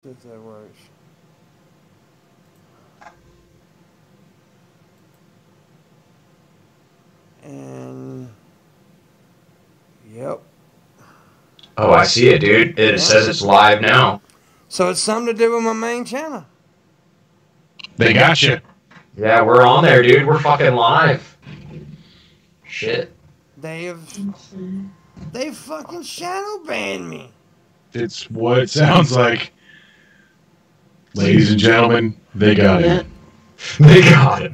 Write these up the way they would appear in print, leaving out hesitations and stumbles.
If that works. And yep. Oh, I see it, dude. It says it's live now. So it's something to do with my main channel. They got you. Yeah, we're on there, dude. We're fucking live. Shit. They fucking shadow banned me. It's what it sounds like. Ladies and gentlemen, they got it. They got it.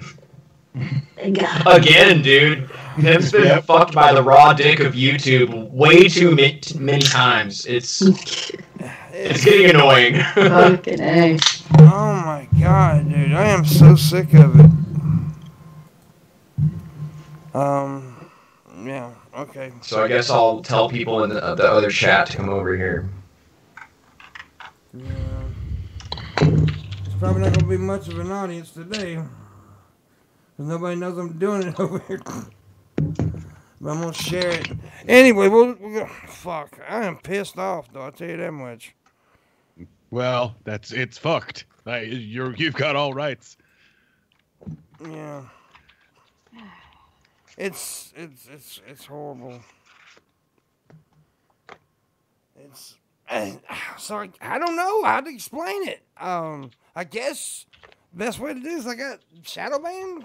They got it. Again, dude. Him's been fucked by the raw dick of YouTube way too many times. It's getting annoying. Fucking A. Oh my god, dude. I am so sick of it. Yeah, okay. So I guess I'll tell people in the other chat to come over here. Yeah. It's probably not gonna be much of an audience today. Cause nobody knows I'm doing it over here. But I'm gonna share it. Anyway, fuck. I am pissed off though, I'll tell you that much. Well, it's fucked. You've got all rights. Yeah. It's horrible. Sorry, I don't know how to explain it. I guess best way to do is I got shadow banned.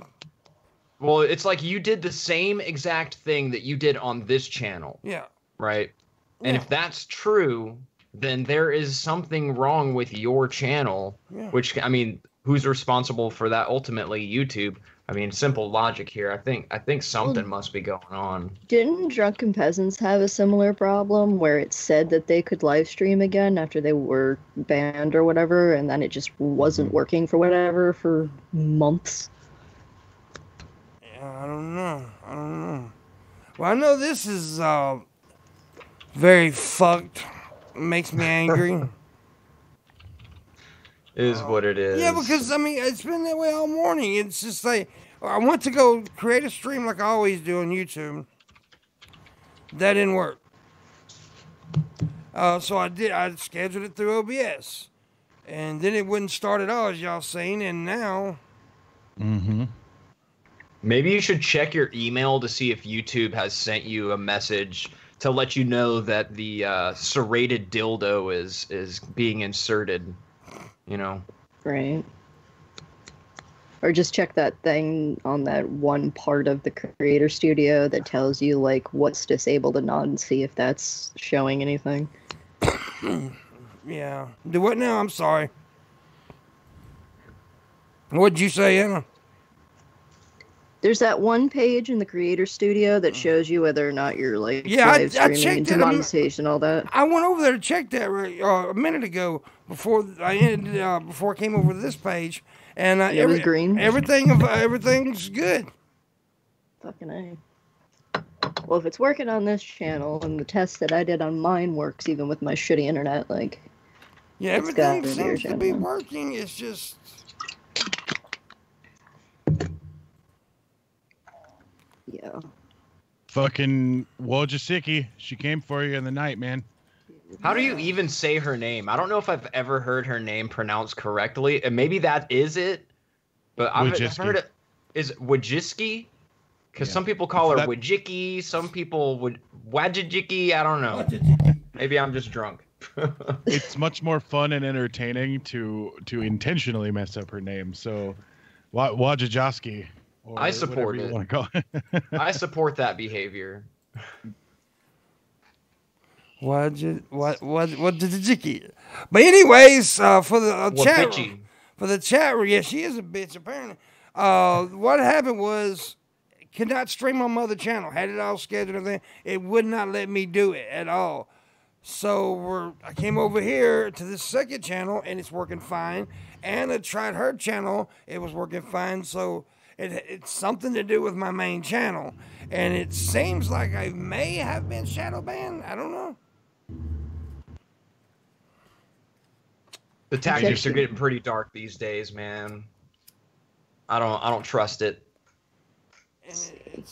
Well, it's like you did the same exact thing that you did on this channel. Yeah. Right? And if that's true, then there is something wrong with your channel. Yeah. Which, I mean, who's responsible for that? Ultimately, YouTube. I mean, simple logic here. I think something must be going on. Didn't Drunken Peasants have a similar problem where it said that they could live stream again after they were banned or whatever, and then it just wasn't working for whatever for months? Yeah, I don't know. Well, I know this is very fucked. Makes me angry. Is what it is. Yeah, because, I mean, it's been that way all morning. It's just like, I went to go create a stream like I always do on YouTube. That didn't work. So I scheduled it through OBS. And then it wouldn't start at all, as y'all seen, and now... Mm-hmm. Maybe you should check your email to see if YouTube has sent you a message to let you know that the serrated dildo is being inserted. You know, right? Or just check that thing on that one part of the creator studio that tells you like what's disabled and not, and see if that's showing anything. Yeah. Do what now? I'm sorry. What'd you say, Anna? There's that one page in the creator studio that shows you whether or not you're like live streaming, I checked into monetization, all that. I went over there to check that a minute ago before I came over to this page, and it was green. Everything's good. Fucking A. Well, if it's working on this channel and the test that I did on mine works even with my shitty internet, like yeah, everything seems to be working. It's just. Yeah. Fucking Wojcicki, she came for you in the night, man. How do you even say her name? I don't know if I've ever heard her name pronounced correctly, and maybe that is it. But I've heard it. Is it Wojcicki? Because some people call her Wojcicki, some people would Wajajicki. I don't know. Maybe I'm just drunk. It's much more fun and entertaining to intentionally mess up her name. So, Wajajowski. I support it. I support that behavior. What did you? But anyways, for the chat room, yeah, she is a bitch apparently. What happened was, could not stream on my other channel. Had it all scheduled and everything. It would not let me do it at all. So I came over here to this second channel and it's working fine. Anna tried her channel, it was working fine. So. It's something to do with my main channel. And it seems like I may have been shadow banned. I don't know. The tactics are getting pretty dark these days, man. I don't trust it. And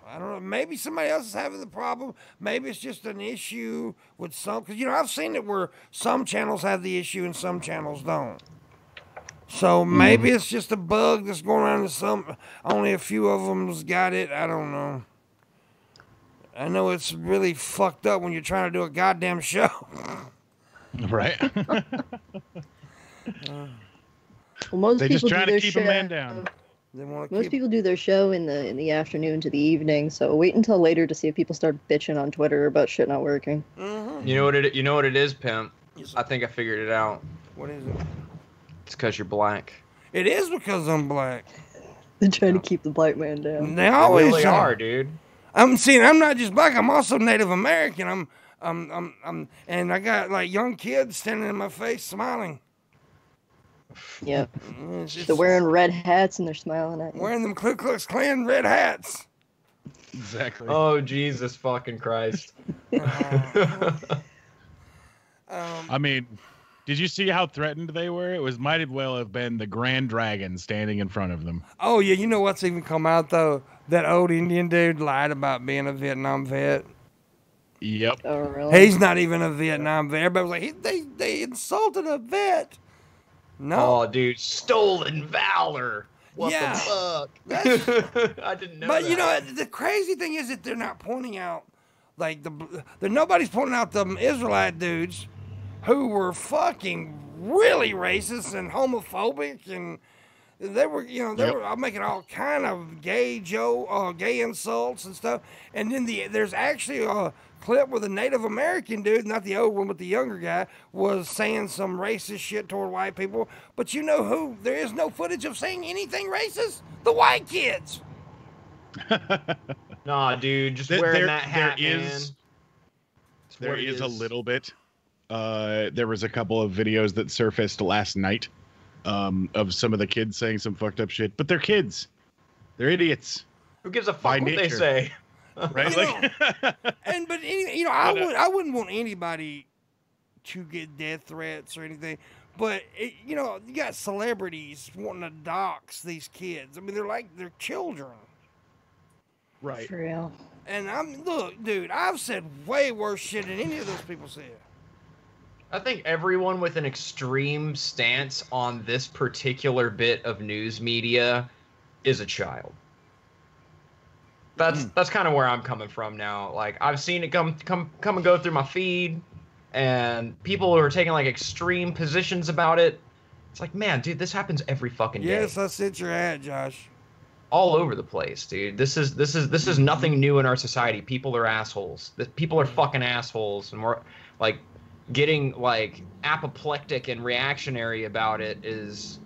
I don't know. Maybe somebody else is having the problem. Maybe it's just an issue with some. Because, I've seen it where some channels have the issue and some channels don't. So maybe it's just a bug that's going around to only a few of them's got it. I don't know. I know it's really fucked up when you're trying to do a goddamn show. Right. Well, they just try to keep a man down. Most people do their show in the afternoon to the evening, so wait until later to see if people start bitching on Twitter about shit not working. Mm-hmm. You know what it is, Pimp? I think I figured it out. What is it? It's because you're black. It is because I'm black. They're trying to keep the black man down. They always really are, dude. I'm not just black. I'm also Native American. And I got like young kids standing in my face smiling. Yep. They're wearing red hats and they're smiling at you. Wearing them Ku Klux Klan red hats. Exactly. Oh, Jesus fucking Christ. I mean, did you see how threatened they were? It might well have been the Grand Dragon standing in front of them. Oh, yeah. You know what's even come out, though? That old Indian dude lied about being a Vietnam vet. Yep. Oh, really? He's not even a Vietnam vet. Everybody was like, they insulted a vet. No. Oh, dude, stolen valor. What the fuck? I didn't know that. But, the crazy thing is that they're not pointing out, like, nobody's pointing out the Israelite dudes who were fucking really racist and homophobic, and they were making all kind of gay insults and stuff. And then there's actually a clip where the Native American dude, not the old one, but the younger guy, was saying some racist shit toward white people. But you know who? There is no footage of saying anything racist? The white kids. Nah, dude, just wearing that hat, There is a little bit. There was a couple of videos that surfaced last night of some of the kids saying some fucked up shit. But they're kids. They're idiots. Who gives a fuck what they say? Right? I wouldn't want anybody to get death threats or anything. But, you got celebrities wanting to dox these kids. I mean, they're children. Right. For real. And look, dude, I've said way worse shit than any of those people said. I think everyone with an extreme stance on this particular bit of news media is a child. That's kind of where I'm coming from now. Like, I've seen it come and go through my feed, and people who are taking like extreme positions about it. It's like, man, dude, this happens every fucking day. Yes, I sent your ad, Josh. All over the place, dude. This is nothing new in our society. People are assholes. People are fucking assholes, and we're like getting like apoplectic and reactionary about it is,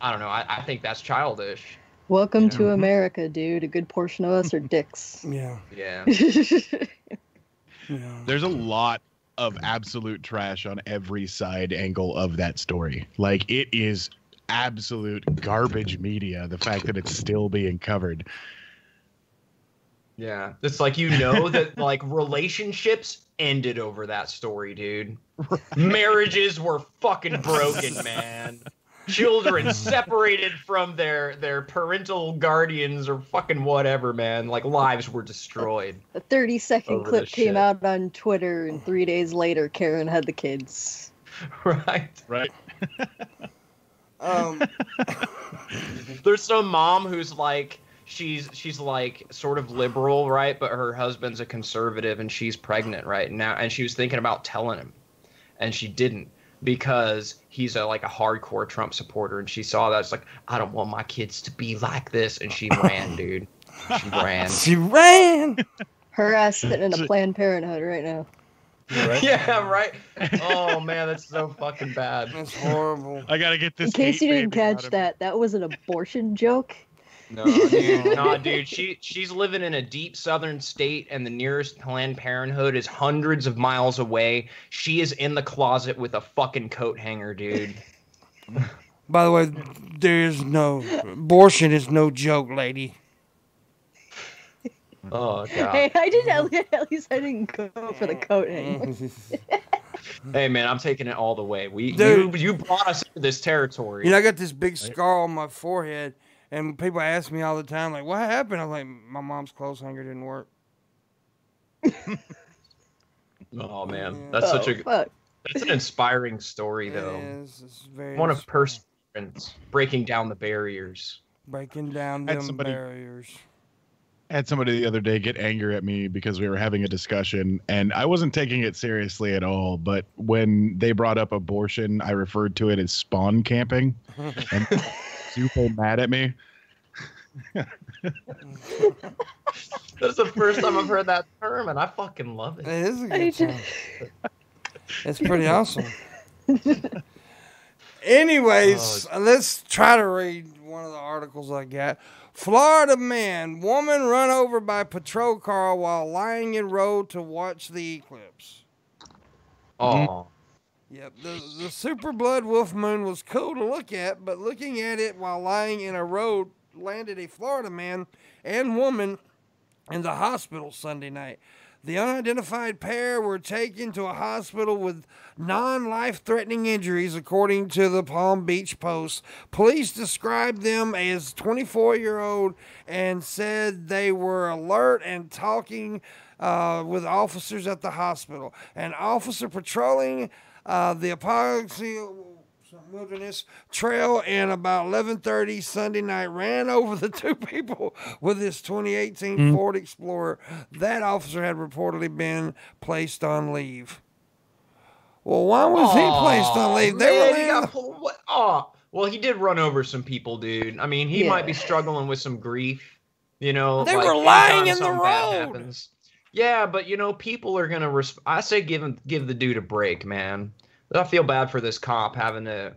I don't know. I think that's childish. Welcome to America, dude. A good portion of us are dicks. Yeah. Yeah. There's a lot of absolute trash on every side angle of that story. Like, it is absolute garbage media, the fact that it's still being covered. Yeah. It's like, that like relationships ended over that story, dude. Marriages were fucking broken, man. Children separated from their parental guardians or fucking whatever, man. Like, lives were destroyed. A 30-second clip came out on Twitter, and 3 days later, Karen had the kids. Right. There's some mom who's like, she's like sort of liberal, right? But her husband's a conservative, and she's pregnant right now, and she was thinking about telling him, and she didn't. Because he's a hardcore Trump supporter, and she saw that. It's like, I don't want my kids to be like this, and she ran, dude. She ran. Her ass sitting in a Planned Parenthood right now. Right? Yeah, right. Oh man, that's so fucking bad. That's horrible. I gotta get this. In case you didn't catch that was an abortion joke. No, dude. She's living in a deep southern state, and the nearest Planned Parenthood is hundreds of miles away. She is in the closet with a fucking coat hanger, dude. By the way, abortion is no joke, lady. Oh god. Hey, at least I didn't go for the coat hanger. Hey man, I'm taking it all the way. You brought us into this territory. I got this big scar on my forehead. And people ask me all the time, like, what happened? I'm like, my mom's clothes hanger didn't work. Oh, man. That's that's an inspiring story, though. It is. It's very one of perseverance, breaking down the barriers. Breaking down them barriers. I had somebody the other day get angry at me because we were having a discussion, and I wasn't taking it seriously at all. But when they brought up abortion, I referred to it as spawn camping, and super mad at me. That's the first time I've heard that term, and I fucking love it. It is a good term. It's pretty awesome. Anyways, let's try to read one of the articles I got. Florida man, woman run over by patrol car while lying in road to watch the eclipse. Oh. Yep, the super blood wolf moon was cool to look at, but looking at it while lying in a road landed a Florida man and woman in the hospital Sunday night. The unidentified pair were taken to a hospital with non-life-threatening injuries, according to the Palm Beach Post. Police described them as 24-year-old and said they were alert and talking with officers at the hospital. An officer patrolling the Apocalypse Wilderness Trail in about 11:30 Sunday night ran over the two people with his 2018 Ford Explorer. That officer had reportedly been placed on leave. Well, why was he placed on leave? Well, he did run over some people, dude. I mean, he might be struggling with some grief. You know, they were lying in the road. Yeah, but you know, people are gonna. I say give the dude a break, man. I feel bad for this cop having to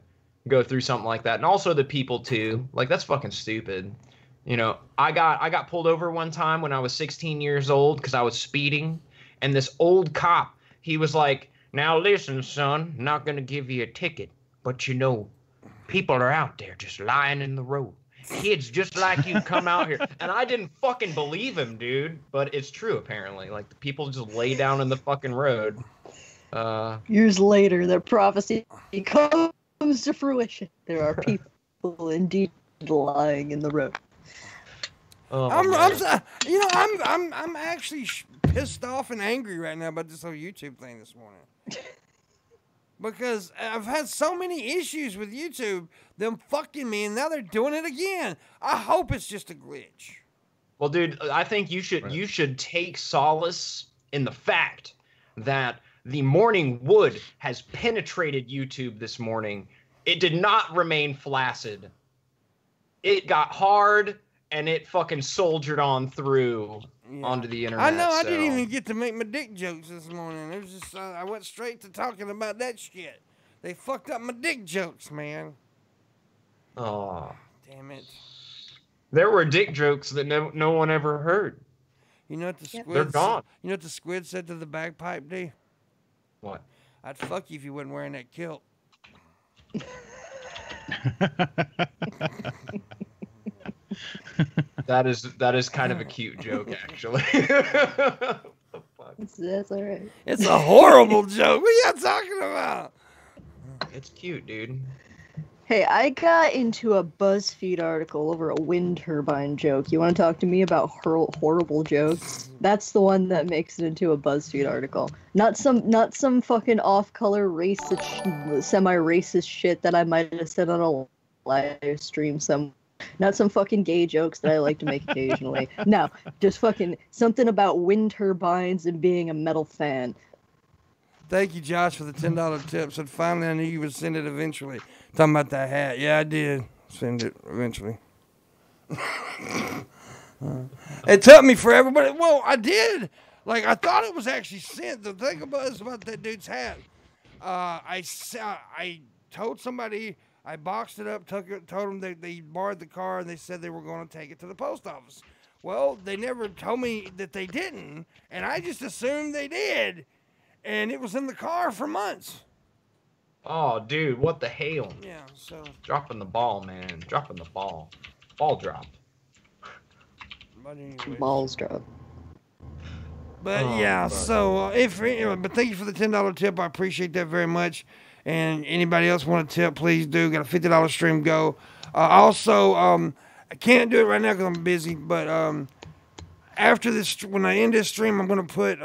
go through something like that, and also the people too. Like, that's fucking stupid. You know, I got pulled over one time when I was 16 years old because I was speeding, and this old cop, he was like, "Now listen, son, I'm not gonna give you a ticket, but you know, people are out there just lying in the road. Kids just like you come out here." And I didn't fucking believe him, dude. But it's true, apparently. Like, the people just lay down in the fucking road. Years later, their prophecy comes to fruition. There are people indeed lying in the road. I'm actually pissed off and angry right now about this whole YouTube thing this morning. Because I've had so many issues with YouTube, them fucking me, and now they're doing it again. I hope it's just a glitch. Well, dude, I think you should take solace in the fact that the morning wood has penetrated YouTube this morning. It did not remain flaccid. It got hard, and it fucking soldiered on through onto the internet. I know. I didn't even get to make my dick jokes this morning. It was just I went straight to talking about that shit. They fucked up my dick jokes, man. Oh, damn it! There were dick jokes that no one ever heard. You know what the squid? They're gone. You know what the squid said to the bagpipe, D? What? I'd fuck you if you wasn't wearing that kilt. That is kind of a cute joke, actually. That's all right. It's a horrible joke. What are you talking about? It's cute, dude. Hey, I got into a BuzzFeed article over a wind turbine joke. You want to talk to me about horrible jokes? That's the one that makes it into a BuzzFeed article. Not some fucking off-color racist, semi-racist shit that I might have said on a live stream somewhere. Not some fucking gay jokes that I like to make occasionally. No, just fucking something about wind turbines and being a metal fan. Thank you, Josh, for the $10 tip. Said finally I knew you would send it eventually. Talking about that hat. Yeah, I did send it eventually. It took me forever, but I did. Like, I thought it was actually sent. The thing about that dude's hat, I told somebody, I boxed it up, told them they borrowed the car, and they said they were going to take it to the post office. Well, they never told me that they didn't, and I just assumed they did, and it was in the car for months. Oh, dude, what the hell? Yeah, so... Dropping the ball, man. Dropping the ball. Ball drop. But anyways. Balls drop. But but thank you for the $10 tip. I appreciate that very much. And anybody else want a tip, please do. Got a $50 stream go. Also, I can't do it right now because I'm busy. But after this, when I end this stream, I'm gonna put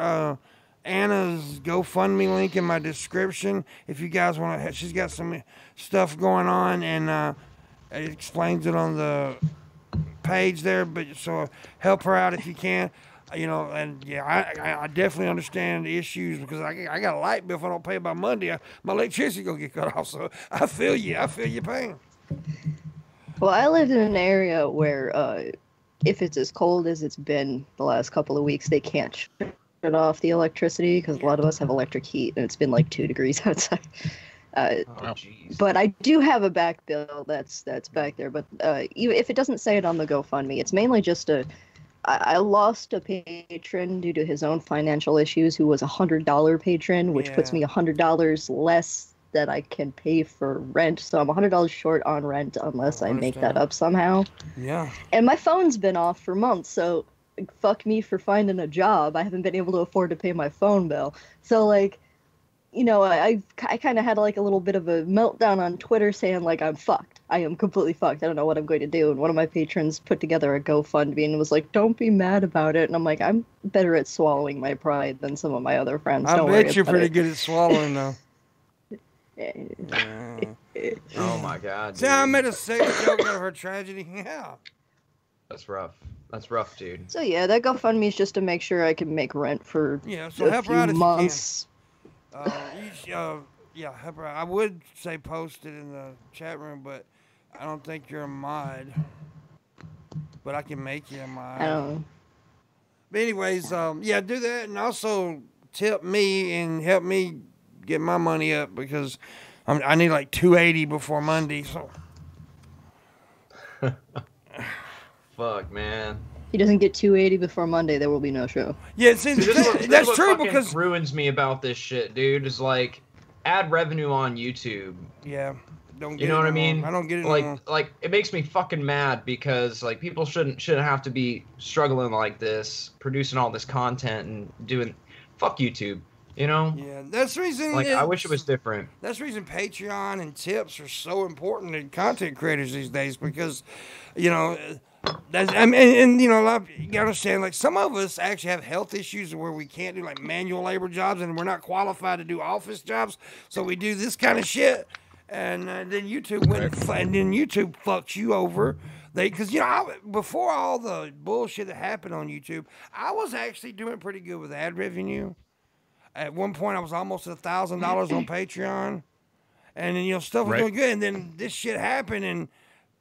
Anna's GoFundMe link in my description. If you guys want to, she's got some stuff going on, and it explains it on the page there. But so help her out if you can. And yeah, I definitely understand the issues because I got a light bill. If I don't pay by Monday, my electricity gonna get cut off. So I feel you. I feel your pain. Well, I lived in an area where if it's as cold as it's been the last couple of weeks, they can't shut off the electricity because a lot of us have electric heat, and it's been like 2 degrees outside. But I do have a back bill that's back there. But even if it doesn't say it on the GoFundMe, it's mainly just I lost a patron due to his own financial issues who was a $100 patron, which puts me $100 less that I can pay for rent. So I'm $100 short on rent unless I make that up somehow. Yeah. And my phone's been off for months, so fuck me for finding a job. I haven't been able to afford to pay my phone bill. So like, I kind of had like a little bit of a meltdown on Twitter saying like I'm fucked. I am completely fucked. I don't know what I'm going to do. And one of my patrons put together a GoFundMe and was like, don't be mad about it. And I'm like, I'm better at swallowing my pride than some of my other friends. I bet you're pretty good at swallowing though. Oh my God. See, I made a sex joke out of her tragedy. Yeah. That's rough. That's rough, dude. So yeah, that GoFundMe is just to make sure I can make rent for so help her out if months. You can. Help her out. I would say post it in the chat room, but I don't think you're a mod. But I can make you a mod. I don't know. But anyways, do that, and also tip me and help me get my money up because I need like $280 before Monday. So. Fuck, man. If he doesn't get $280 before Monday, there will be no show. Yeah, see, that's true because ruins me about this shit, dude. Is like ad revenue on YouTube. Yeah. Don't get you know what I mean? I don't get it. Like it makes me fucking mad because like people shouldn't have to be struggling like this, producing all this content and doing fuck YouTube. Yeah, that's the reason. Like I wish it was different. That's the reason Patreon and tips are so important to content creators these days because, a lot of, you gotta understand. Like some of us actually have health issues where we can't do like manual labor jobs and we're not qualified to do office jobs, so we do this kind of shit. And then YouTube YouTube fucks you over. Because before all the bullshit that happened on YouTube, I was actually doing pretty good with ad revenue. At one point, I was almost at $1,000 on Patreon, and then stuff was doing good. And then this shit happened, and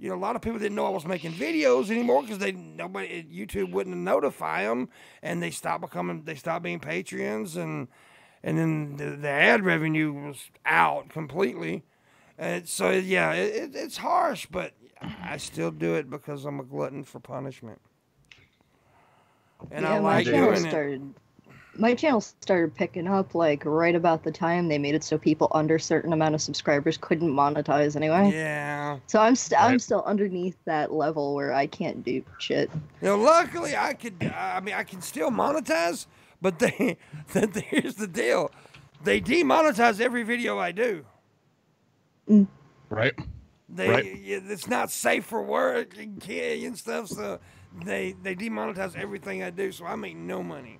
a lot of people didn't know I was making videos anymore because YouTube wouldn't notify them, and they stopped being Patreons, and then the ad revenue was out completely. And so it's harsh, but I still do it because I'm a glutton for punishment, and I like doing it. My channel started picking up like right about the time they made it so people under a certain amount of subscribers couldn't monetize anyway. Yeah. So I'm still underneath that level where I can't do shit. Luckily I can still monetize, but here's the deal. They demonetize every video I do. Right. It's not safe for work and stuff, so they demonetize everything I do, so I make no money.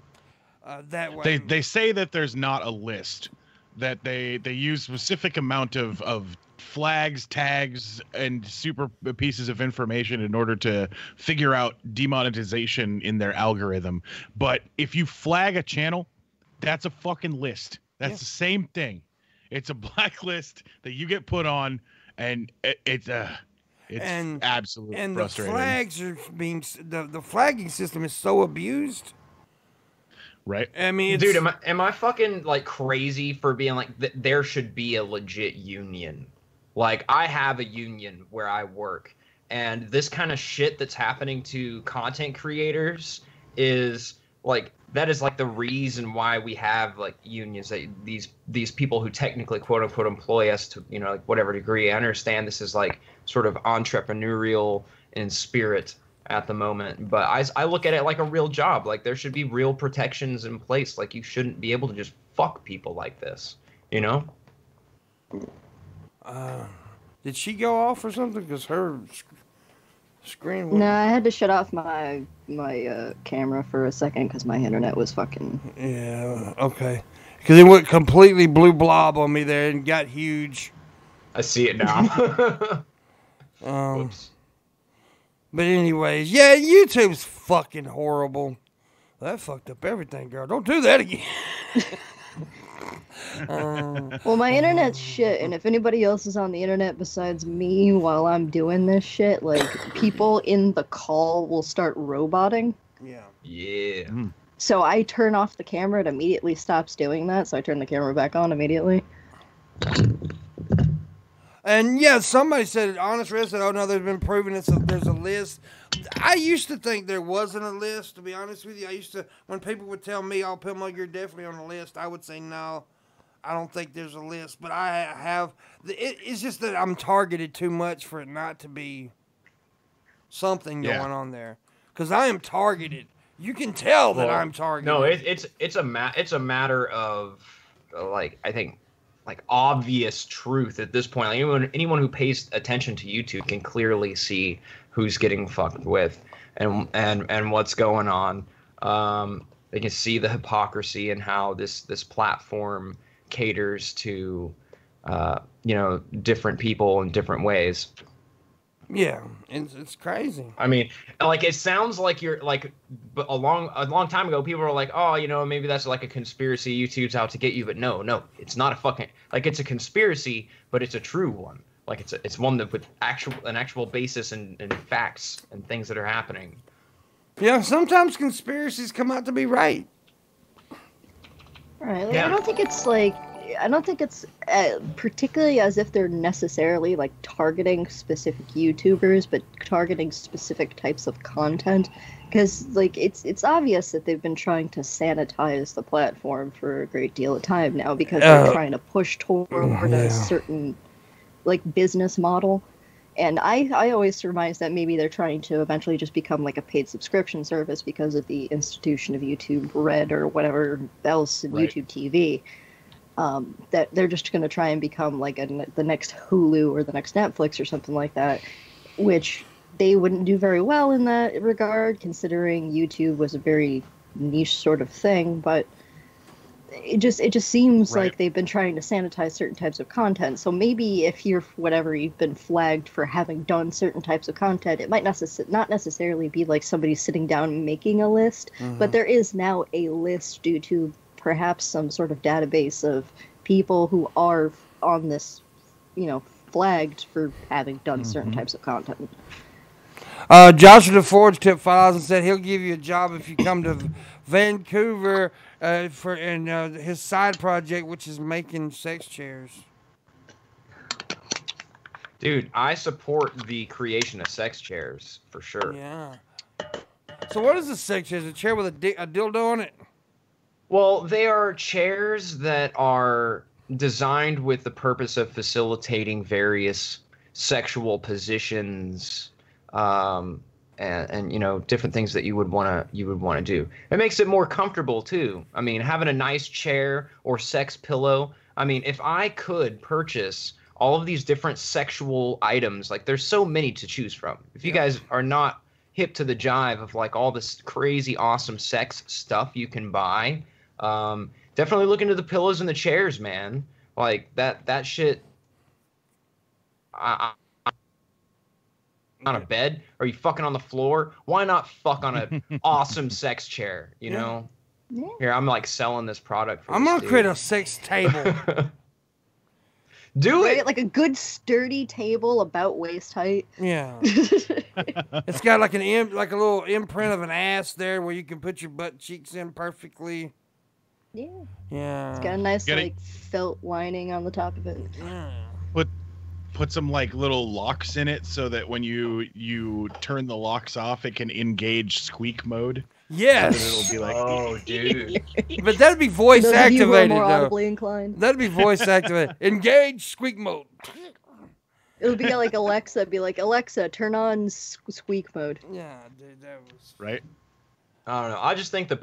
That way. They say that there's not a list, that they use specific amount of flags, tags, and super pieces of information in order to figure out demonetization in their algorithm. But if you flag a channel, that's a fucking list. That's the same thing. It's a blacklist that you get put on, and it's absolutely frustrating. The flags are the flagging system is so abused. Right. I mean, dude, am I fucking like crazy for being like there should be a legit union? Like I have a union where I work, and this kind of shit that's happening to content creators is like that is like the reason why we have like unions. That these people who technically quote unquote employ us to like whatever degree. I understand this is like sort of entrepreneurial in spirit at the moment, but I look at it like a real job. Like there should be real protections in place. Like you shouldn't be able to just fuck people like this, Did she go off or something? Because her Screen. No, I had to shut off my camera for a second because my internet was fucking. Yeah. Okay. Because it went completely blue blob on me there and got huge. I see it now. Whoops. But anyways, yeah, YouTube's fucking horrible. That fucked up everything, girl. Don't do that again. Well, my internet's shit, and if anybody else is on the internet besides me while I'm doing this shit, like, people in the call will start roboting. Yeah. Yeah. So I turn off the camera, it immediately stops doing that, so I turn the camera back on immediately. And yeah, somebody said, Honest Red said, oh no, there's been proven there's a list. I used to think there wasn't a list, to be honest with you. I used to, when people would tell me, oh, Pimpmunk, you're definitely on the list, I would say, no, I don't think there's a list. But I have, it's just that I'm targeted too much for it not to be something going on there. Because I am targeted. You can tell that I'm targeted. No, it's a matter of, like, I think, like, obvious truth at this point. Like, anyone who pays attention to YouTube can clearly see who's getting fucked with and what's going on. They can see the hypocrisy and how this platform caters to different people in different ways. Yeah, it's crazy. I mean, like, it sounds like you're like, but a long time ago, people were like, oh, maybe that's like a conspiracy. YouTube's out to get you, but no, it's not a fucking, like, it's a conspiracy, but it's a true one. Like, it's one that with an actual basis and facts and things that are happening. Yeah, sometimes conspiracies come out to be right. Right. Like, I don't think it's particularly as if they're necessarily like targeting specific YouTubers, but targeting specific types of content. Because like it's obvious that they've been trying to sanitize the platform for a great deal of time now because they're trying to push toward a certain like business model. And I always surmise that maybe they're trying to eventually just become like a paid subscription service because of the institution of YouTube Red or whatever else in YouTube TV. That they're just going to try and become like the next Hulu or the next Netflix or something like that, which they wouldn't do very well in that regard, considering YouTube was a very niche sort of thing. But it just seems like they've been trying to sanitize certain types of content. So maybe if you've been flagged for having done certain types of content, it might not necessarily be like somebody sitting down and making a list, but there is now a list due to perhaps some sort of database of people who are on this, flagged for having done certain types of content. Joshua DeForge tipped $5 and said he'll give you a job if you come to Vancouver for his side project, which is making sex chairs. Dude, I support the creation of sex chairs for sure. Yeah. So what is a sex chair? Is it a chair with a dildo on it? Well, they are chairs that are designed with the purpose of facilitating various sexual positions, and different things that you would want to do. It makes it more comfortable too. I mean, having a nice chair or sex pillow. I mean, if I could purchase all of these different sexual items, like, there's so many to choose from. If you guys are not hip to the jive of like all this crazy awesome sex stuff you can buy, definitely look into the pillows and the chairs, man. Like that shit. On a bed? Are you fucking on the floor? Why not fuck on an awesome sex chair? You know? Yeah. Here, I'm like selling this product. I'm gonna create a sex table. Do it like a good sturdy table about waist height. Yeah. It's got like a little imprint of an ass there where you can put your butt cheeks in perfectly. Yeah. Yeah. It's got a nice felt lining on the top of it. Yeah. Put some like little locks in it so that when you turn the locks off, it can engage squeak mode. Yes. So it'll be like, oh, dude. But that'd be voice activated, more though. Audibly inclined. That'd be voice activated. Engage squeak mode. It would be like Alexa. It'd be like, Alexa, turn on squeak mode. Yeah, dude, that was right. I don't know.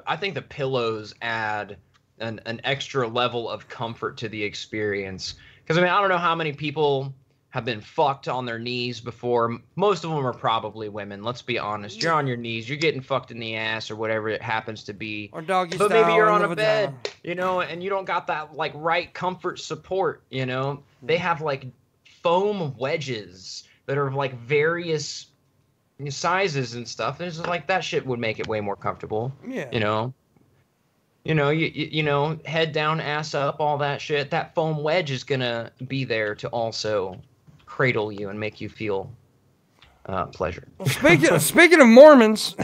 I think the pillows add an extra level of comfort to the experience. Because I mean, I don't know how many people have been fucked on their knees before. Most of them are probably women. Let's be honest. You're on your knees. You're getting fucked in the ass or whatever it happens to be. Or doggy but style maybe you're on in a the bed, vagina. you know, and you don't got that like right comfort support. You know, they have like foam wedges that are like various sizes and stuff. And it's just like that shit would make it way more comfortable. Yeah. You know. You know, head down, ass up, all that shit. That foam wedge is gonna be there to also cradle you and make you feel pleasure. Well, speaking of Mormons,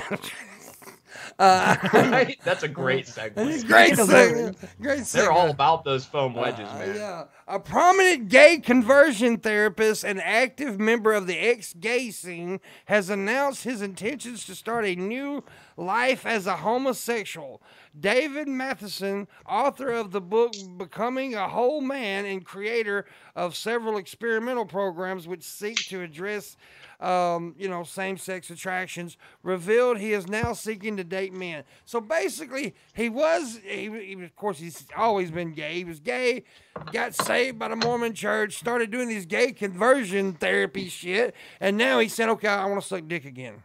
right? That's a great segue. Great segue. They're all about those foam wedges, man. Yeah. A prominent gay conversion therapist and active member of the ex-gay scene has announced his intentions to start a new life as a homosexual. David Matheson, author of the book Becoming a Whole Man and creator of several experimental programs which seek to address same-sex attractions, revealed he is now seeking to date men. So basically, he of course, he's always been gay. He was gay, got saved by the Mormon church, started doing these gay conversion therapy shit, and now he said, okay, I want to suck dick again.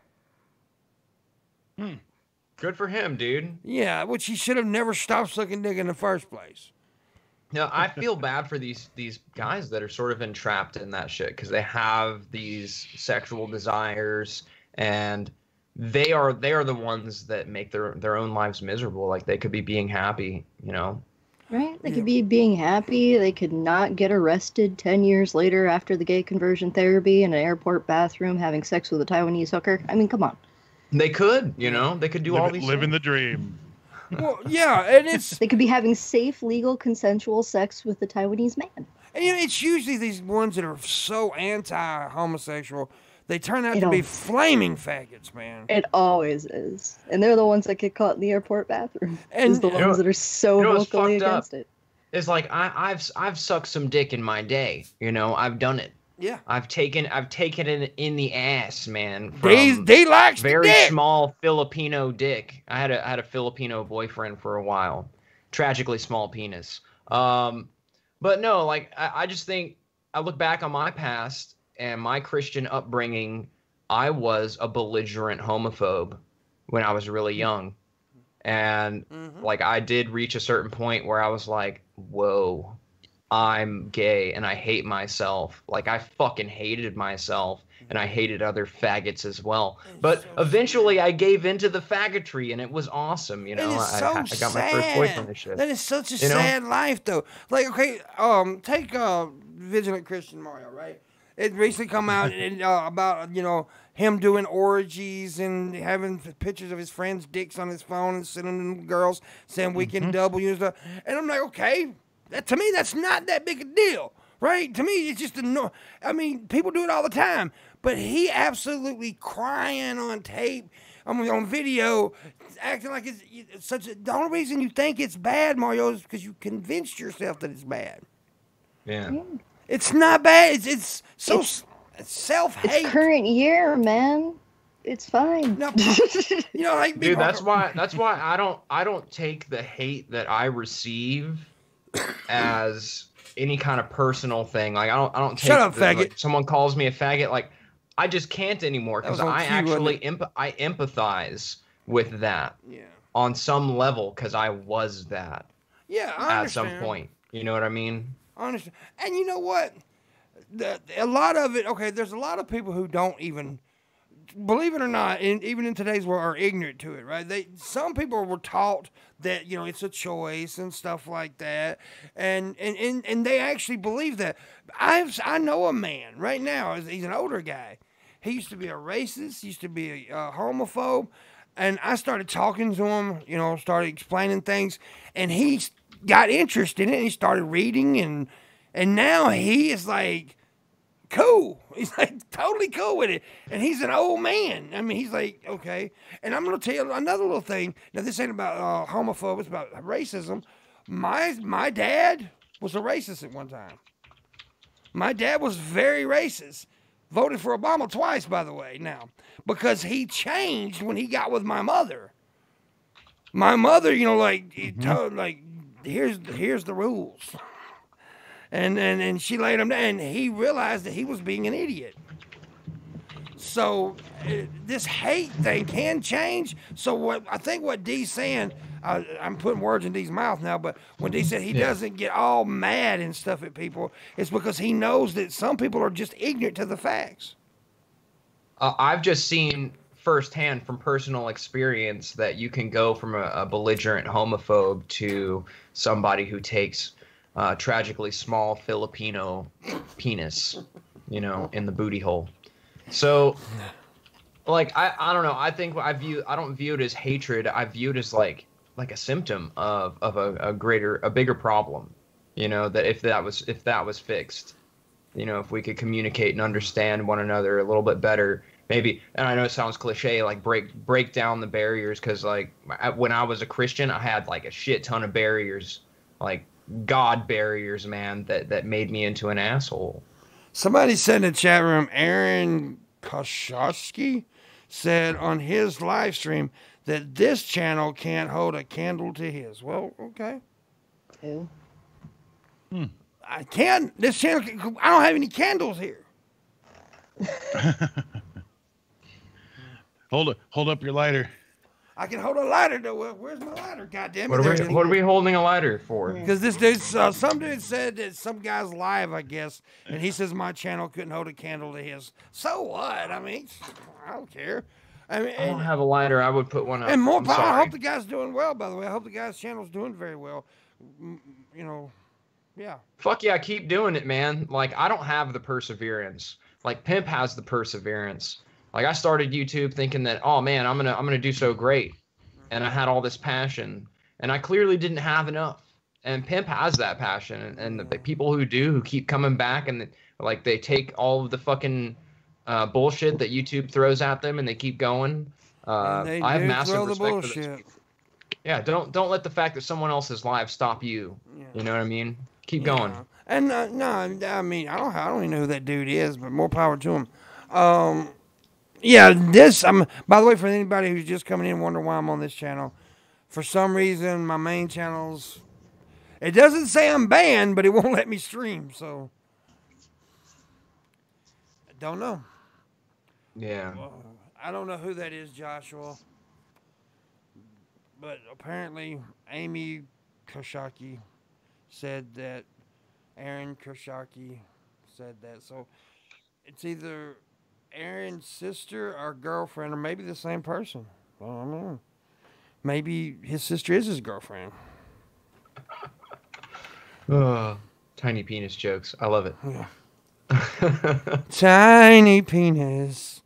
Good for him, dude. Yeah, which he should have never stopped sucking dick in the first place. Now, I feel bad for these guys that are sort of entrapped in that shit because they have these sexual desires and they are the ones that make their own lives miserable. Like they could be being happy, you know. Right? They could be being happy. They could not get arrested 10 years later after the gay conversion therapy in an airport bathroom having sex with a Taiwanese hooker. I mean, come on. They could, you know, they could do all these living things. the dream. Well, yeah, and they could be having safe, legal, consensual sex with the Taiwanese man. And it's usually these ones that are so anti-homosexual, they turn out to be flaming faggots, man. It always is, and they're the ones that get caught in the airport bathroom. And the ones that are so vocally against it. It's like I've sucked some dick in my day, you know. I've done it. Yeah, I've taken it in the ass, man. They likes very dick. Small Filipino dick. I had a Filipino boyfriend for a while. Tragically small penis. But no, like I just think I look back on my past and my Christian upbringing. I was a belligerent homophobe when I was really young, and like I did reach a certain point where I was like, whoa. I'm gay and I hate myself. Like I fucking hated myself and I hated other faggots as well. But eventually I gave into the faggotry and it was awesome, you know. I got my first boyfriend and shit. That is such a sad life though. Like okay, take Vigilant Christian Mario, right? It recently come out about him doing orgies and having pictures of his friends' dicks on his phone and sending them girls saying we can double you and stuff. And I'm like, okay. To me, that's not that big a deal, right? To me, it's just people do it all the time. But he absolutely crying on tape, on video, acting like it's such a... The only reason you think it's bad, Mario, is because you convinced yourself that it's bad. Yeah. It's not bad. It's self-hate. It's current year, man. It's fine. No, like dude, that's why I don't take the hate that I receive as any kind of personal thing. Like I don't take. Shut up, faggot. Like, someone calls me a faggot, like I just can't anymore because I actually I empathize with that. Yeah. On some level, because I was that. Yeah, I understand. At some point, you know what I mean. I understand, and you know what? A lot of it. Okay, there's a lot of people who don't even. Believe it or not, even in today's world, are ignorant to it, right? Some people were taught that it's a choice and stuff like that, and they actually believe that. I know a man right now. He's an older guy. He used to be a racist. Used to be a homophobe, and I started talking to him. Started explaining things, and he got interested in it. And he started reading, and now he is like. Cool. He's like totally cool with it. And he's an old man. I mean, he's like, okay. And I'm going to tell you another little thing. Now, this ain't about homophobia. It's about racism. My dad was a racist at one time. My dad was very racist. Voted for Obama twice, by the way, now. Because he changed when he got with my mother. My mother, here's the rules. And she laid him down, and he realized that he was being an idiot. So this hate thing can change. So what D's saying, I'm putting words in D's mouth now, but when D said he doesn't get all mad and stuff at people, it's because he knows that some people are just ignorant to the facts. I've just seen firsthand from personal experience that you can go from a belligerent homophobe to somebody who takes tragically small Filipino penis, in the booty hole. So, like, I don't know. I think I don't view it as hatred. I view it as like a symptom of a bigger problem. That if that was fixed, if we could communicate and understand one another a little bit better, maybe. And I know it sounds cliche, like break down the barriers, because like when I was a Christian, I had like a shit ton of barriers, like God barriers, man, that made me into an asshole. Somebody said in the chat room, Aaron Koshowski said on his live stream that this channel can't hold a candle to his. Well, okay. Who? I can't. This channel, I don't have any candles here. Hold up your lighter. I can hold a lighter though. Where's my lighter? Goddamn it! What are we holding a lighter for? Because this dude, some dude said that some guy's live, I guess, and he says my channel couldn't hold a candle to his. So what? I mean, I don't care. I don't have a lighter. I would put one up. And more power. I hope the guy's doing well. By the way, I hope the guy's channel's doing very well. Yeah. Fuck yeah, keep doing it, man. Like, I don't have the perseverance. Like, Pimp has the perseverance. Like, I started YouTube thinking that, oh man, I'm gonna do so great, and I had all this passion, and I clearly didn't have enough. And Pimp has that passion, and the people who keep coming back, and like they take all of the fucking bullshit that YouTube throws at them, and they keep going. I have massive respect for this. Yeah, don't let the fact that someone else's life stop you. Yeah. You know what I mean? Keep going. And no, I mean I don't even know who that dude is, but more power to him. Yeah, by the way, for anybody who's just coming in and wondering why I'm on this channel, for some reason, my main channel's, it doesn't say I'm banned, but it won't let me stream, so, I don't know. Yeah. I don't know who that is, Joshua, but apparently, Amy Koshaki said that, Aaron Koshaki said that, so, it's either Aaron's sister or girlfriend, or maybe the same person. Well, I don't know. Maybe his sister is his girlfriend. Tiny penis jokes. I love it. Yeah. Tiny penis.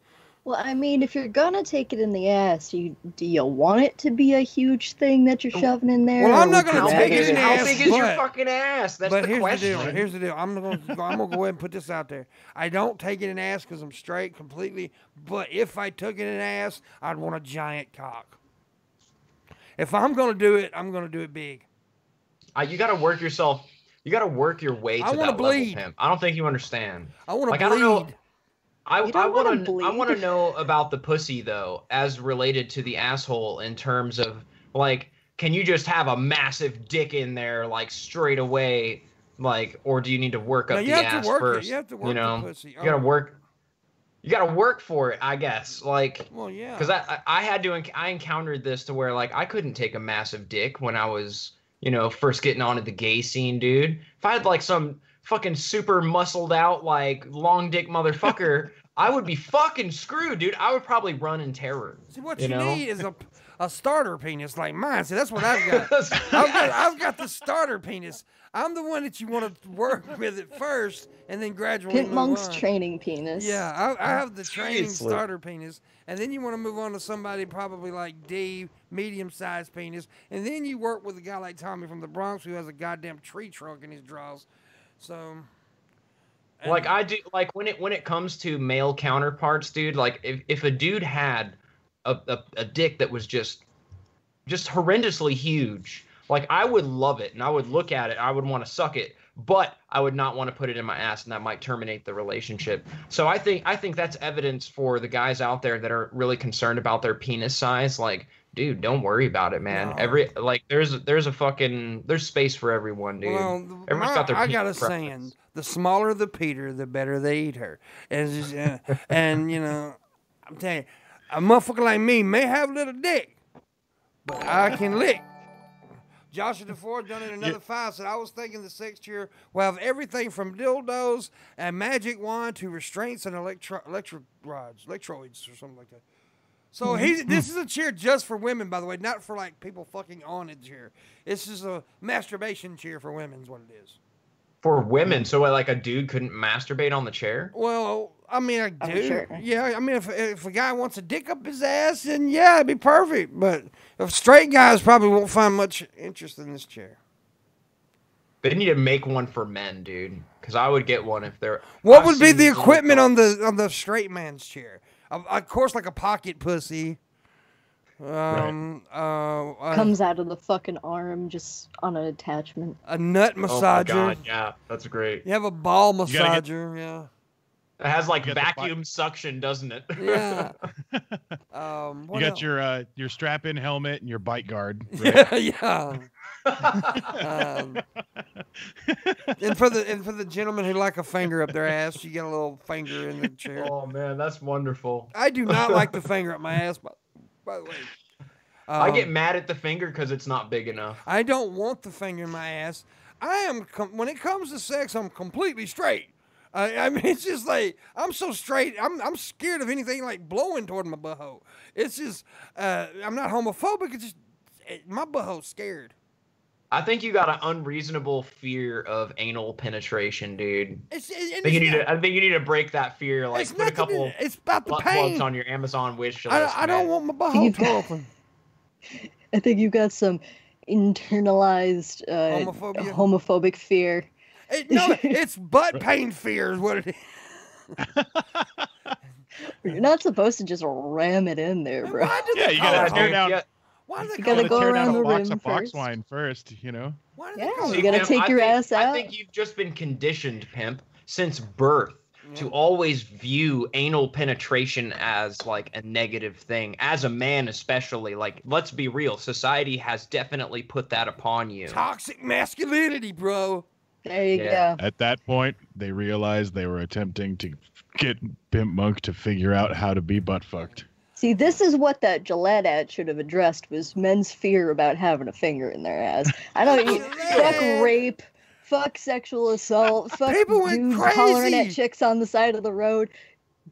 Well, I mean, if you're gonna take it in the ass, do you want it to be a huge thing that you're shoving in there? Well, I'm not gonna take it in the ass. How big is your fucking ass? That's the question. Here's the deal. I'm gonna go ahead and put this out there. I don't take it in the ass because I'm straight completely. But if I took it in the ass, I'd want a giant cock. If I'm gonna do it, I'm gonna do it big. You gotta work yourself. You gotta work your way to that level, Pimp. I don't think you understand. I want to bleed. I don't know. I want to know about the pussy though, as related to the asshole, in terms of like, can you just have a massive dick in there like straight away, like, or do you need to work up the ass first? You have to work the pussy. You gotta work. You gotta work for it, I guess. Like, well, yeah. Because I encountered this to where like I couldn't take a massive dick when I was first getting onto the gay scene, dude. If I had like some fucking super muscled out, like long dick motherfucker, I would be fucking screwed, dude. I would probably run in terror. See, what you need is a starter penis like mine. See, that's what I've got. I've got the starter penis. I'm the one that you want to work with at first, and then gradually Pimpmonk's training penis. Yeah, I have the training starter penis, and then you want to move on to somebody probably like D, medium-sized penis, and then you work with a guy like Tommy from the Bronx who has a goddamn tree trunk in his drawers. So, like I do, like when it comes to male counterparts, dude. Like if a dude had a dick that was just horrendously huge, like I would love it and I would look at it, I would want to suck it, but I would not want to put it in my ass, and that might terminate the relationship. So I think that's evidence for the guys out there that are really concerned about their penis size. Like, dude, don't worry about it, man. No. There's space for everyone, dude. Well, Everyone's got their I got a preference. saying: the smaller the Peter, the better they eat her. And, it's just, and you know, I'm telling you, a motherfucker like me may have a little dick, but I can lick. Joshua DeFord done it another 5 said, I was thinking the sex chair will have everything from dildos and magic wand to restraints and electrodes or something like that. So this is a chair just for women, by the way, not for like people fucking on it chair. This is a masturbation chair for women is what it is. For women, so like a dude couldn't masturbate on the chair? Well, I mean, a dude. Sure. Yeah, I mean, if a guy wants a dick up his ass, then yeah, it'd be perfect. But if straight guys probably won't find much interest in this chair. They need to make one for men, dude. Because I would get one if they're. What would be the equipment on the straight man's chair? Of course, like a pocket pussy. Comes out of the fucking arm just on an attachment. A nut massager. Oh my God, yeah, that's great. You have a ball massager, yeah. It has like vacuum suction, doesn't it? Yeah. You got your strap-in helmet and your bite guard. Right? Yeah. And for the gentlemen who like a finger up their ass, you get a little finger in the chair. Oh man, that's wonderful. I do not like the finger up my ass, by the way. I get mad at the finger because it's not big enough. I don't want the finger in my ass. When it comes to sex, I'm completely straight. I mean, it's just like I'm so straight. I'm scared of anything like blowing toward my butthole. It's just I'm not homophobic. It's just my butthole's scared. I think you got an unreasonable fear of anal penetration, dude. I think you need to break that fear. Like put a couple. It's about the butt pain plugs on your Amazon wish list. I don't want my butthole to open. I think you've got some internalized homophobic fear. It's butt pain fear is what it is. You're not supposed to just ram it in there, bro. Yeah, you gotta tear down. Why do they You gotta go around the rim of box first. wine first, you know? Yeah, you gotta take your ass out. I think you've just been conditioned, pimp, since birth to always view anal penetration as like a negative thing. As a man, especially, like, let's be real, society has definitely put that upon you. Toxic masculinity, bro. There you go. At that point, they realized they were attempting to get Pimpmunk to figure out how to be butt fucked. See, this is what that Gillette ad should have addressed, was men's fear about having a finger in their ass. I don't fuck rape, fuck sexual assault, fuck dudes hollering at chicks on the side of the road,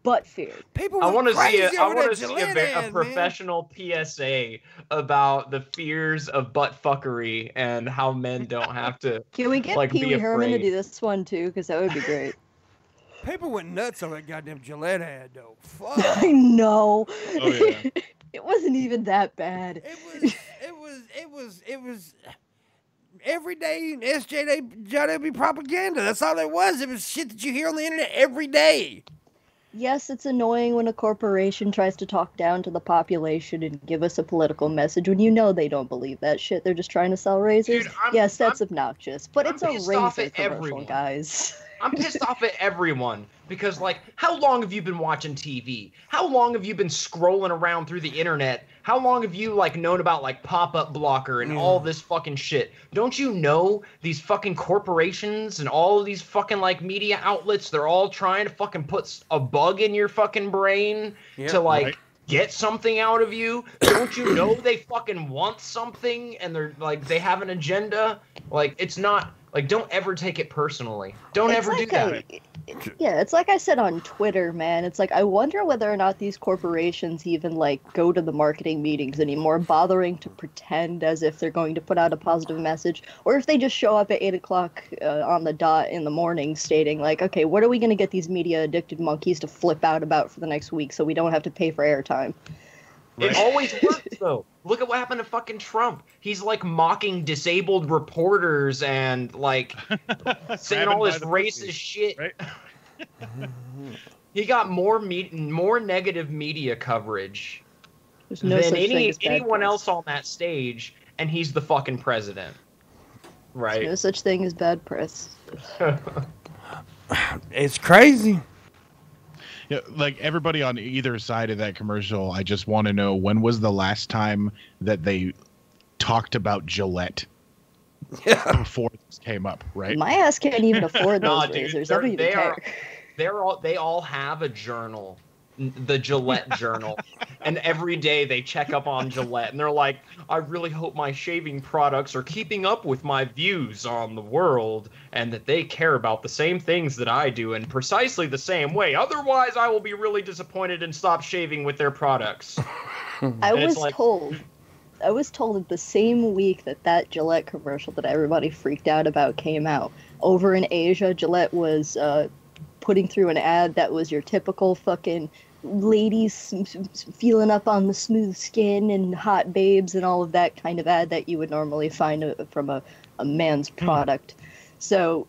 butt fear. I want to see a professional PSA about the fears of butt fuckery and how men don't have to. Can we get Pee Wee Herman to do this one too? Because that would be great. People went nuts on that goddamn Gillette ad, though. Fuck. I know. Oh yeah. It wasn't even that bad. It was everyday SJW propaganda. That's all it was. It was shit that you hear on the internet every day. Yes, it's annoying when a corporation tries to talk down to the population and give us a political message when you know they don't believe that shit. They're just trying to sell razors. Dude, that's obnoxious. But it's a razor commercial, guys. I'm pissed off at everyone because, like, how long have you been watching TV? How long have you been scrolling around through the internet? How long have you, like, known about, like, pop-up blocker and all this fucking shit? Don't you know these fucking corporations and all of these fucking, like, media outlets, they're all trying to fucking put a bug in your fucking brain to, like, get something out of you? Don't you know they fucking want something and they're, like, they have an agenda? Like, it's not... Like, don't ever take it personally. Don't ever do that. Yeah, it's like I said on Twitter, man. It's like, I wonder whether or not these corporations even, like, go to the marketing meetings anymore, bothering to pretend as if they're going to put out a positive message, or if they just show up at 8 o'clock on the dot in the morning stating, like, okay, what are we going to get these media-addicted monkeys to flip out about for the next week so we don't have to pay for airtime? Right. It always works, though. Look at what happened to fucking Trump. He's, like, mocking disabled reporters and, like, saying all this racist shit. Right? He got more negative media coverage than anyone else on that stage, and he's the fucking president. Right? There's no such thing as bad press. It's crazy. Yeah, like everybody on either side of that commercial, I just want to know, when was the last time that they talked about Gillette before this came up, right? My ass can't even afford those razors. I don't even care. They all have a journal, the Gillette journal, and every day they check up on Gillette, and they're like, I really hope my shaving products are keeping up with my views on the world, and that they care about the same things that I do in precisely the same way. Otherwise, I will be really disappointed and stop shaving with their products. I was told that the same week that Gillette commercial that everybody freaked out about came out, over in Asia, Gillette was putting through an ad that was your typical fucking ladies feeling up on the smooth skin and hot babes and all of that kind of ad that you would normally find from a man's product. So,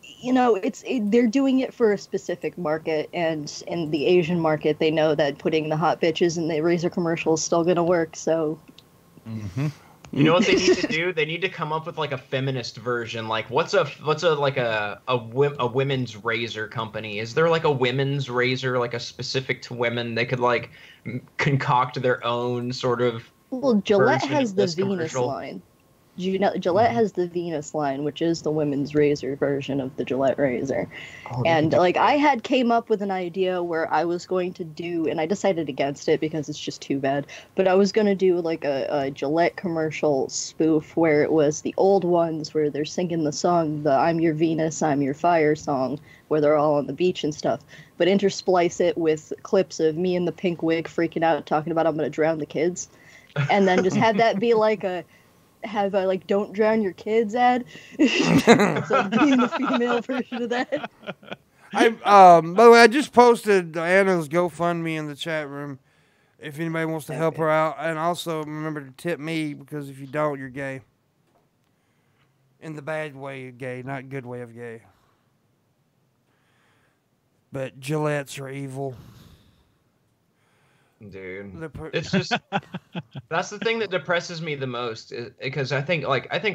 you know, they're doing it for a specific market, and in the Asian market, they know that putting the hot bitches in the razor commercial is still gonna work. So, you know what they need to do? They need to come up with like a feminist version. Like, what's a women's razor company? Is there like a women's razor, like a specific to women? They could like concoct their own sort of. Well, Gillette has the Venus line. Gillette has the Venus line, which is the women's razor version of the Gillette razor. And like I came up with an idea where I was going to do, and I decided against it because it's just too bad, but I was going to do like a Gillette commercial spoof where it was the old ones where they're singing the song, the I'm Your Venus, I'm Your Fire song, where they're all on the beach and stuff, but intersplice it with clips of me in the pink wig freaking out talking about I'm going to drown the kids, and then just have that be like have a like don't drown your kids ad. So being the female version of that. By the way, I just posted Anna's GoFundMe in the chat room if anybody wants to help her out, and also remember to tip me, because if you don't, you're gay. In the bad way of gay, not good way of gay. But Gillettes are evil. Dude, it's just that's the thing that depresses me the most, because I think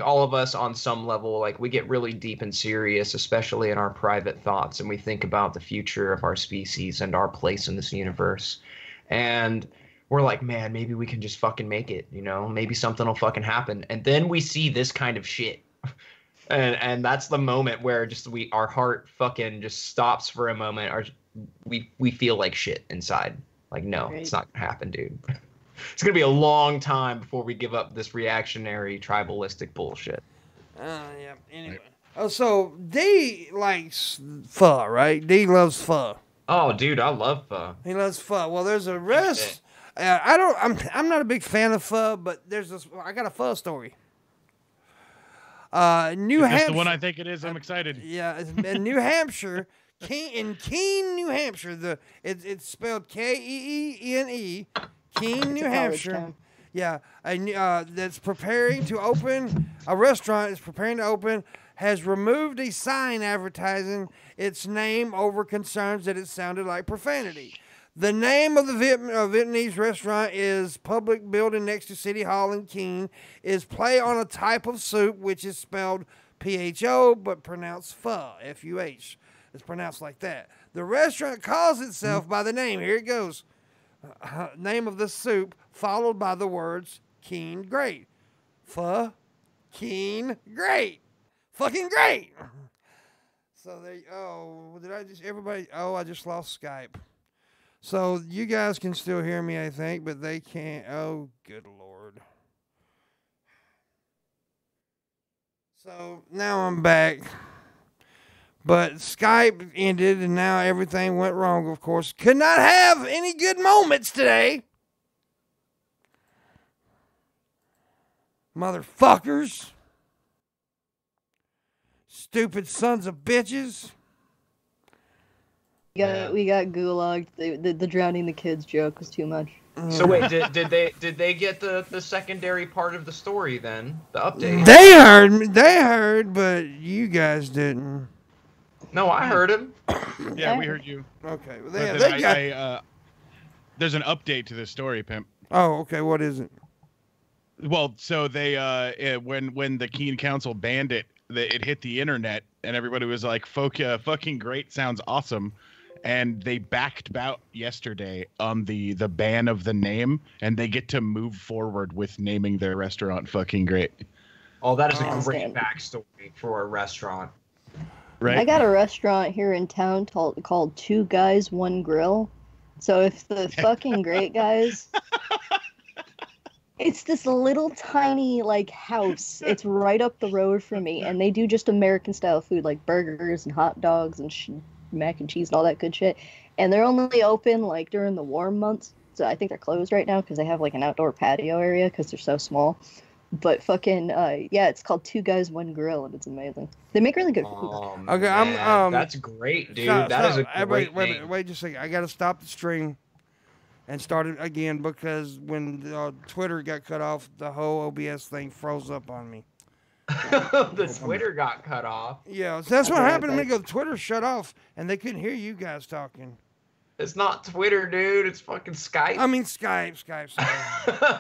all of us on some level, like, we get really deep and serious, especially in our private thoughts, and we think about the future of our species and our place in this universe, and we're like, man, maybe we can just fucking make it, you know, maybe something will fucking happen, and then we see this kind of shit, and that's the moment where just our heart fucking just stops for a moment, we feel like shit inside. Like, no, It's not gonna happen, dude. It's gonna be a long time before we give up this reactionary, tribalistic bullshit. Yeah. Anyway. Oh, so D likes pho, right? D loves pho. Oh, dude, I love pho. He loves pho. Well, there's a rest. I'm not a big fan of pho, but I got a pho story. New Hampshire. That's the one I think it is. I'm excited. Yeah, in New Hampshire. In Keene, New Hampshire, it's spelled Keene, Keene, New Hampshire. Yeah, that's preparing to open. A restaurant is preparing to open. Has removed a sign advertising its name over concerns that it sounded like profanity. The name of the Vietnamese restaurant is public building next to City Hall in Keene. Is play on a type of soup which is spelled PHO but pronounced pho, F-U-H. It's pronounced like that. The restaurant calls itself by the name. Here it goes. Name of the soup, followed by the words Keen Great. Keen Great. Fucking great. So I just lost Skype. So you guys can still hear me, I think, but they can't. Oh, good Lord. So now I'm back. But Skype ended, and now everything went wrong, of course. Could not have any good moments today. Motherfuckers. Stupid sons of bitches. We got gulagged. The drowning the kids joke was too much. So wait, did they get the secondary part of the story then? The update? They heard, but you guys didn't. No, I heard him. Yeah, we heard you. Okay. Well, there's an update to this story, Pimp. Oh, okay. What is it? Well, so they when the Keene Council banned it, it hit the internet, and everybody was like, fucking great, sounds awesome. and they backed out yesterday on the ban of the name, and they get to move forward with naming their restaurant fucking great. Oh, that is a great backstory for a restaurant. Right. I got a restaurant here in town called Two Guys, One Grill. So if the fucking great guys... It's this little tiny, like, house. It's right up the road from me, and they do just American-style food, like burgers and hot dogs and mac and cheese and all that good shit. And they're only open, like, during the warm months. So I think they're closed right now because they have, like, an outdoor patio area because they're so small. But fucking, yeah, it's called Two Guys, One Grill, and it's amazing. They make really good food. Okay, that's great, dude. That is a great name. Wait just a second. I got to stop the stream and start it again because when Twitter got cut off, the whole OBS thing froze up on me. The Twitter got cut off. Yeah, so that's what happened to me. Twitter shut off, and they couldn't hear you guys talking. It's not Twitter, dude. It's fucking Skype. I mean Skype. Sorry.